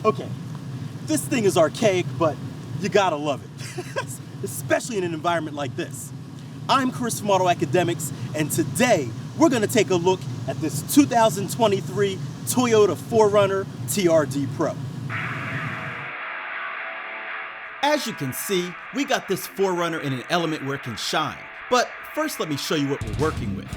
Okay, this thing is archaic, but you gotta love it, especially in an environment like this. I'm Chris from AutoAcademics, and today we're gonna take a look at this 2023 Toyota 4Runner TRD Pro. As you can see, we got this 4Runner in an element where it can shine, but first let me show you what we're working with.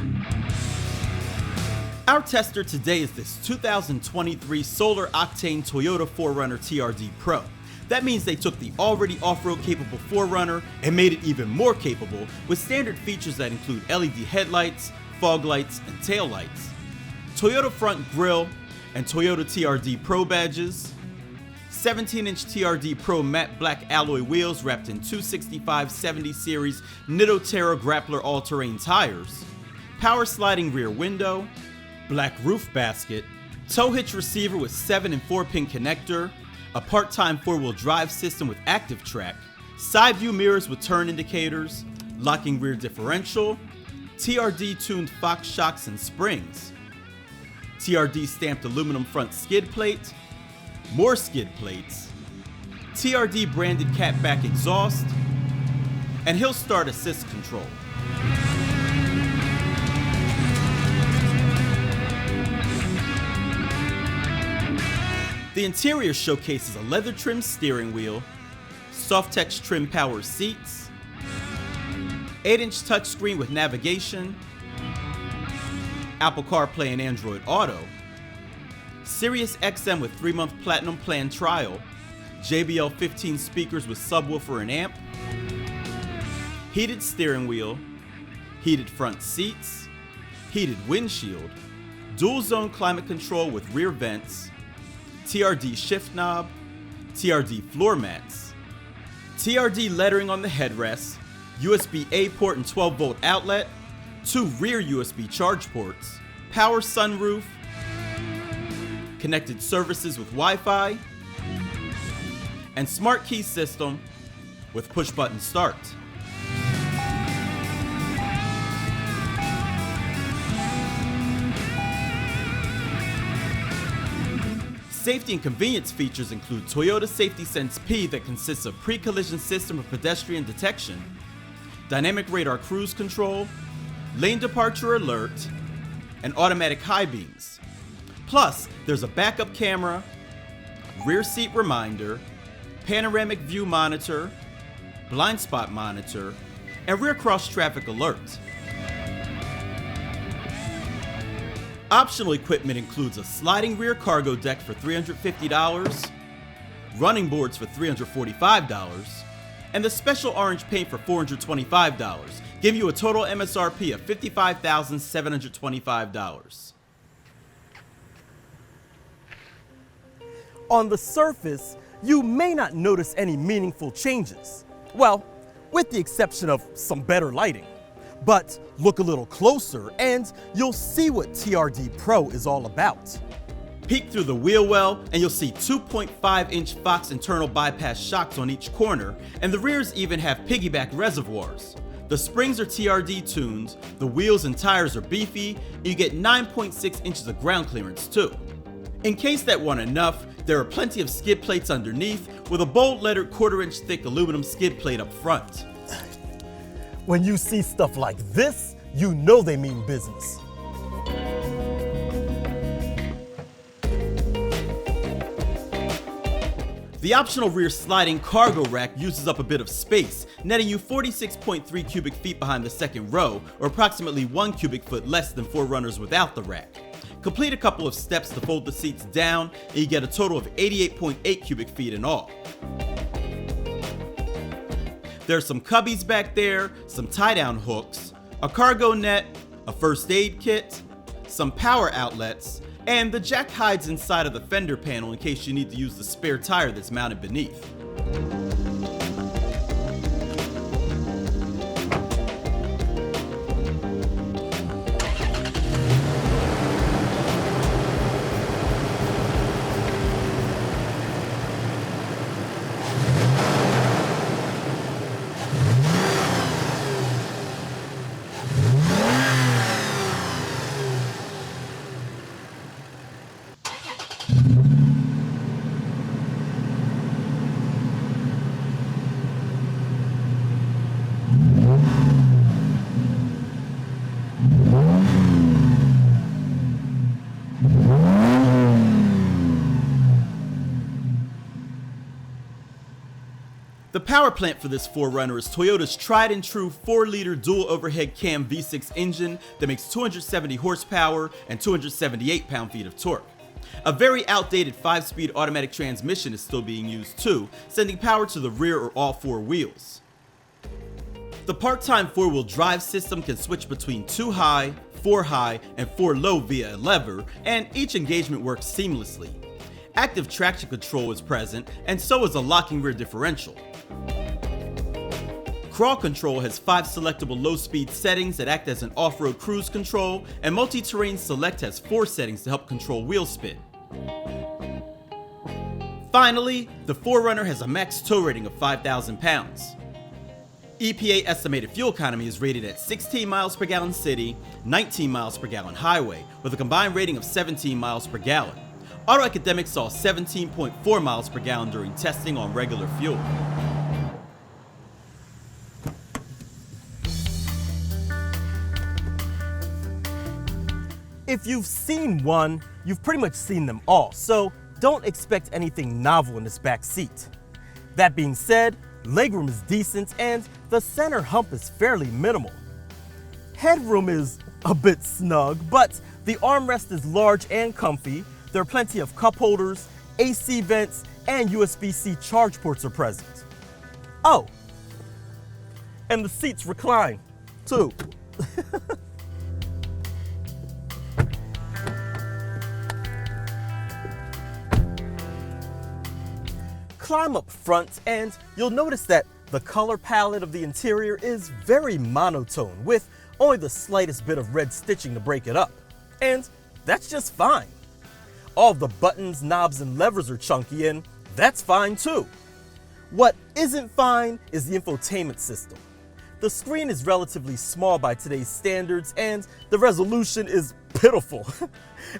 Our tester today is this 2023 solar octane Toyota 4Runner TRD Pro. That means they took the already off-road capable 4Runner and made it even more capable with standard features that include LED headlights, fog lights, and tail lights, Toyota front grille and Toyota TRD Pro badges, 17-inch TRD Pro matte black alloy wheels wrapped in 265/70 series Nitto Terra Grappler all-terrain tires, power sliding rear window, black roof basket, tow hitch receiver with 7 and 4-pin connector, a part-time 4-wheel drive system with active track, side view mirrors with turn indicators, locking rear differential, TRD tuned Fox shocks and springs, TRD stamped aluminum front skid plate, more skid plates, TRD branded catback exhaust, and hill start assist control. The interior showcases a leather trimmed steering wheel, Softex trim power seats, 8-inch touchscreen with navigation, Apple CarPlay and Android Auto, Sirius XM with 3-month platinum plan trial, JBL 15 speakers with subwoofer and amp, heated steering wheel, heated front seats, heated windshield, dual zone climate control with rear vents, TRD shift knob, TRD floor mats, TRD lettering on the headrest, USB-A port and 12-volt outlet, 2 rear USB charge ports, power sunroof, connected services with Wi-Fi, and smart key system with push-button start. Safety and convenience features include Toyota Safety Sense P that consists of pre-collision system of pedestrian detection, dynamic radar cruise control, lane departure alert, and automatic high beams. Plus, there's a backup camera, rear seat reminder, panoramic view monitor, blind spot monitor, and rear cross traffic alert. Optional equipment includes a sliding rear cargo deck for $350, running boards for $345, and the special orange paint for $425, giving you a total MSRP of $55,725. On the surface, you may not notice any meaningful changes. Well, with the exception of some better lighting. But look a little closer and you'll see what TRD Pro is all about. Peek through the wheel well and you'll see 2.5-inch Fox internal bypass shocks on each corner, and the rears even have piggyback reservoirs. The springs are TRD tuned, the wheels and tires are beefy, and you get 9.6 inches of ground clearance too. In case that weren't enough, there are plenty of skid plates underneath with a bold lettered 1/4-inch thick aluminum skid plate up front. When you see stuff like this, you know they mean business. The optional rear sliding cargo rack uses up a bit of space, netting you 46.3 cubic feet behind the second row, or approximately 1 cubic foot less than 4Runners without the rack. Complete a couple of steps to fold the seats down, and you get a total of 88.8 cubic feet in all. There's some cubbies back there, some tie-down hooks, a cargo net, a first aid kit, some power outlets, and the jack hides inside of the fender panel in case you need to use the spare tire that's mounted beneath. The power plant for this 4Runner is Toyota's tried and true 4-liter dual overhead cam V6 engine that makes 270 horsepower and 278 pound-feet of torque. A very outdated 5-speed automatic transmission is still being used too, sending power to the rear or all 4 wheels. The part-time 4-wheel drive system can switch between 2 high, 4 high, and 4 low via a lever, and each engagement works seamlessly. Active traction control is present, and so is a locking rear differential. Crawl control has 5 selectable low-speed settings that act as an off-road cruise control, and multi-terrain select has 4 settings to help control wheel spin. Finally, the 4Runner has a max tow rating of 5,000 pounds. EPA estimated fuel economy is rated at 16 miles per gallon city, 19 miles per gallon highway, with a combined rating of 17 miles per gallon. AutoAcademics saw 17.4 miles per gallon during testing on regular fuel. If you've seen one, you've pretty much seen them all, so don't expect anything novel in this back seat. That being said, legroom is decent and the center hump is fairly minimal. Headroom is a bit snug, but the armrest is large and comfy. There are plenty of cup holders, AC vents, and USB-C charge ports are present. Oh, and the seats recline, too. Climb up front and you'll notice that the color palette of the interior is very monotone, with only the slightest bit of red stitching to break it up. And that's just fine. All of the buttons, knobs, and levers are chunky, and that's fine too. What isn't fine is the infotainment system. The screen is relatively small by today's standards, and the resolution is pitiful,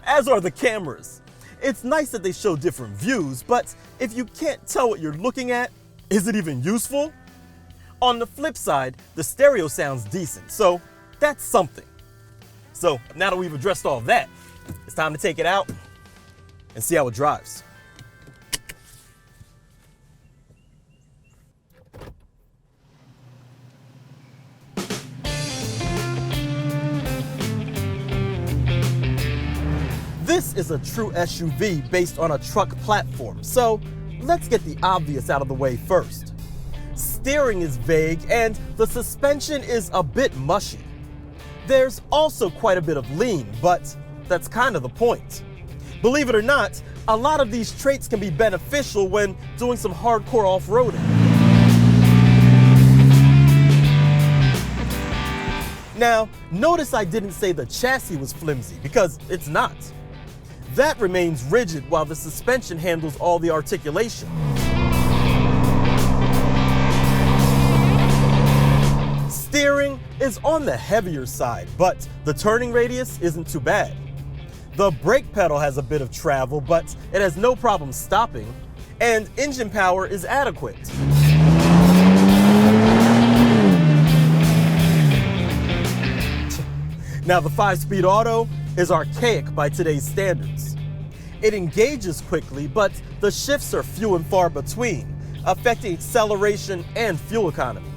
as are the cameras. It's nice that they show different views, but if you can't tell what you're looking at, is it even useful? On the flip side, the stereo sounds decent, so that's something. So now that we've addressed all that, it's time to take it out and see how it drives. This is a true SUV based on a truck platform, so let's get the obvious out of the way first. Steering is vague and the suspension is a bit mushy. There's also quite a bit of lean, but that's kind of the point. Believe it or not, a lot of these traits can be beneficial when doing some hardcore off-roading. Now, notice I didn't say the chassis was flimsy, because it's not. That remains rigid while the suspension handles all the articulation. Steering is on the heavier side, but the turning radius isn't too bad. The brake pedal has a bit of travel, but it has no problem stopping, and engine power is adequate. Now, the 5-speed auto is archaic by today's standards. It engages quickly, but the shifts are few and far between, affecting acceleration and fuel economy.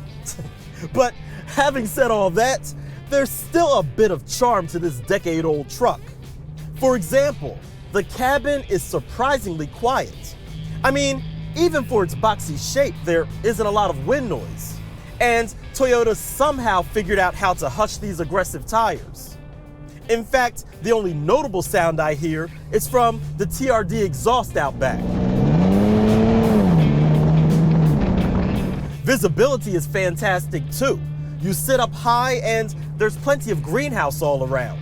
But having said all that, there's still a bit of charm to this decade-old truck. For example, the cabin is surprisingly quiet. I mean, even for its boxy shape, there isn't a lot of wind noise. And Toyota somehow figured out how to hush these aggressive tires. In fact, the only notable sound I hear is from the TRD exhaust out back. Visibility is fantastic too. You sit up high and there's plenty of greenhouse all around.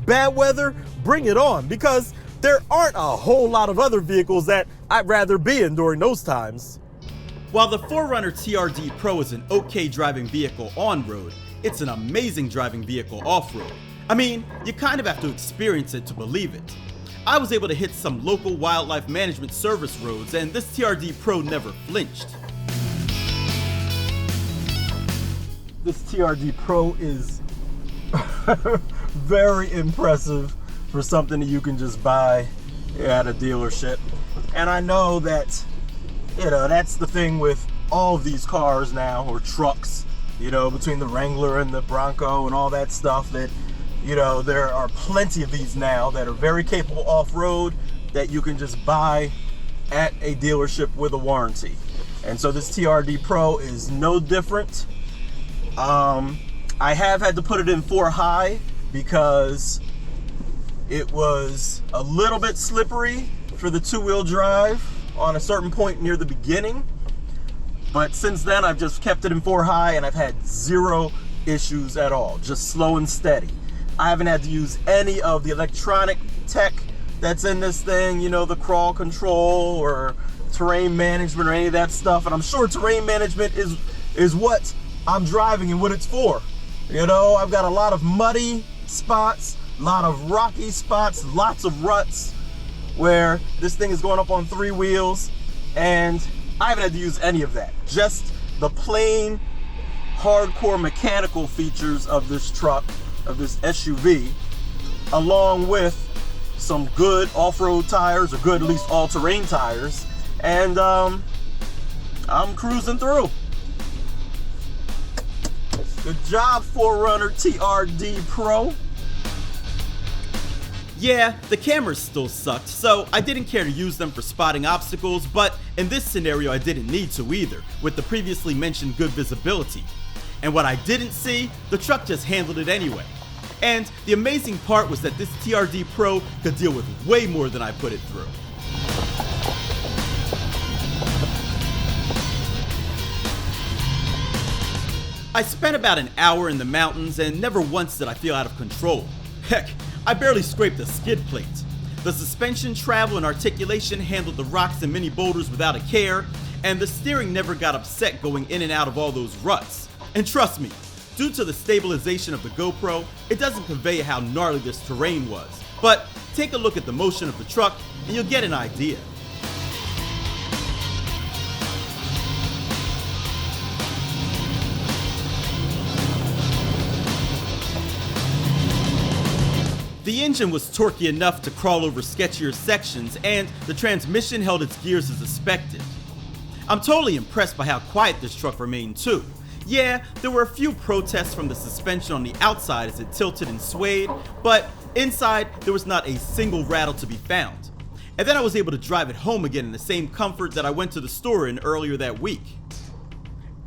Bad weather, bring it on, because there aren't a whole lot of other vehicles that I'd rather be in during those times. While the 4Runner TRD Pro is an okay driving vehicle on-road, it's an amazing driving vehicle off-road. I mean, you kind of have to experience it to believe it. I was able to hit some local wildlife management service roads, and this TRD Pro never flinched. This TRD Pro is very impressive for something that you can just buy at a dealership. And I know that you know, that's the thing with all of these cars now, or trucks, you know, between the Wrangler and the Bronco and all that stuff, that, you know, there are plenty of these now that are very capable off-road that you can just buy at a dealership with a warranty. And so this TRD Pro is no different. I have had to put it in 4 high because it was a little bit slippery for the 2-wheel drive on a certain point near the beginning. But since then, I've just kept it in 4 high and I've had 0 issues at all, just slow and steady. I haven't had to use any of the electronic tech that's in this thing, you know, the crawl control or terrain management or any of that stuff. And I'm sure terrain management is what I'm driving and what it's for. You know, I've got a lot of muddy spots, a lot of rocky spots, lots of ruts where this thing is going up on 3 wheels, and I haven't had to use any of that. Just the plain hardcore mechanical features of this truck, of this SUV, along with some good off-road tires, or good at least all-terrain tires, and I'm cruising through. Good job, 4Runner TRD Pro. Yeah, the cameras still sucked, so I didn't care to use them for spotting obstacles, but in this scenario I didn't need to either, with the previously mentioned good visibility. And what I didn't see, the truck just handled it anyway. And the amazing part was that this TRD Pro could deal with way more than I put it through. I spent about an hour in the mountains and never once did I feel out of control. Heck, I barely scraped a skid plate. The suspension, travel, and articulation handled the rocks and mini boulders without a care, and the steering never got upset going in and out of all those ruts. And trust me, due to the stabilization of the GoPro, it doesn't convey how gnarly this terrain was. But take a look at the motion of the truck and you'll get an idea. The engine was torquey enough to crawl over sketchier sections, and the transmission held its gears as expected. I'm totally impressed by how quiet this truck remained too. Yeah, there were a few protests from the suspension on the outside as it tilted and swayed, but inside there was not a single rattle to be found. And then I was able to drive it home again in the same comfort that I went to the store in earlier that week.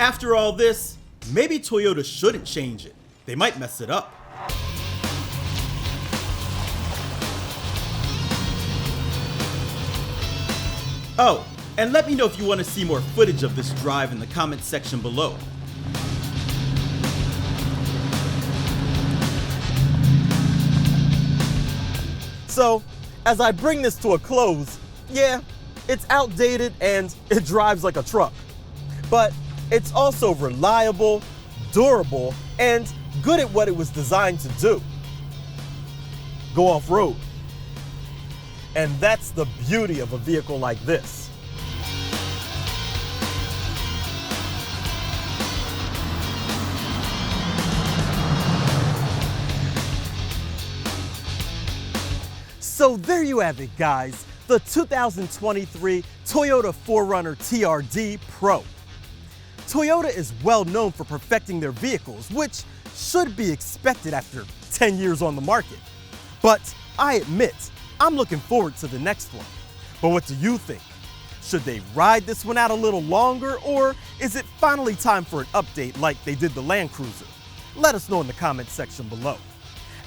After all this, maybe Toyota shouldn't change it. They might mess it up. Oh, and let me know if you want to see more footage of this drive in the comments section below. So, as I bring this to a close, yeah, it's outdated and it drives like a truck. But it's also reliable, durable, and good at what it was designed to do. Go off-road. And that's the beauty of a vehicle like this. So there you have it, guys. The 2023 Toyota 4Runner TRD Pro. Toyota is well known for perfecting their vehicles, which should be expected after 10 years on the market. But I admit, I'm looking forward to the next one. But what do you think? Should they ride this one out a little longer, or is it finally time for an update like they did the Land Cruiser? Let us know in the comments section below.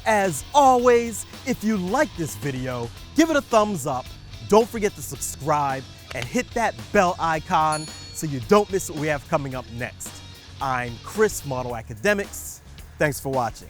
As always, if you like this video, give it a thumbs up, don't forget to subscribe, and hit that bell icon so you don't miss what we have coming up next. I'm Chris from AutoAcademics. Thanks for watching.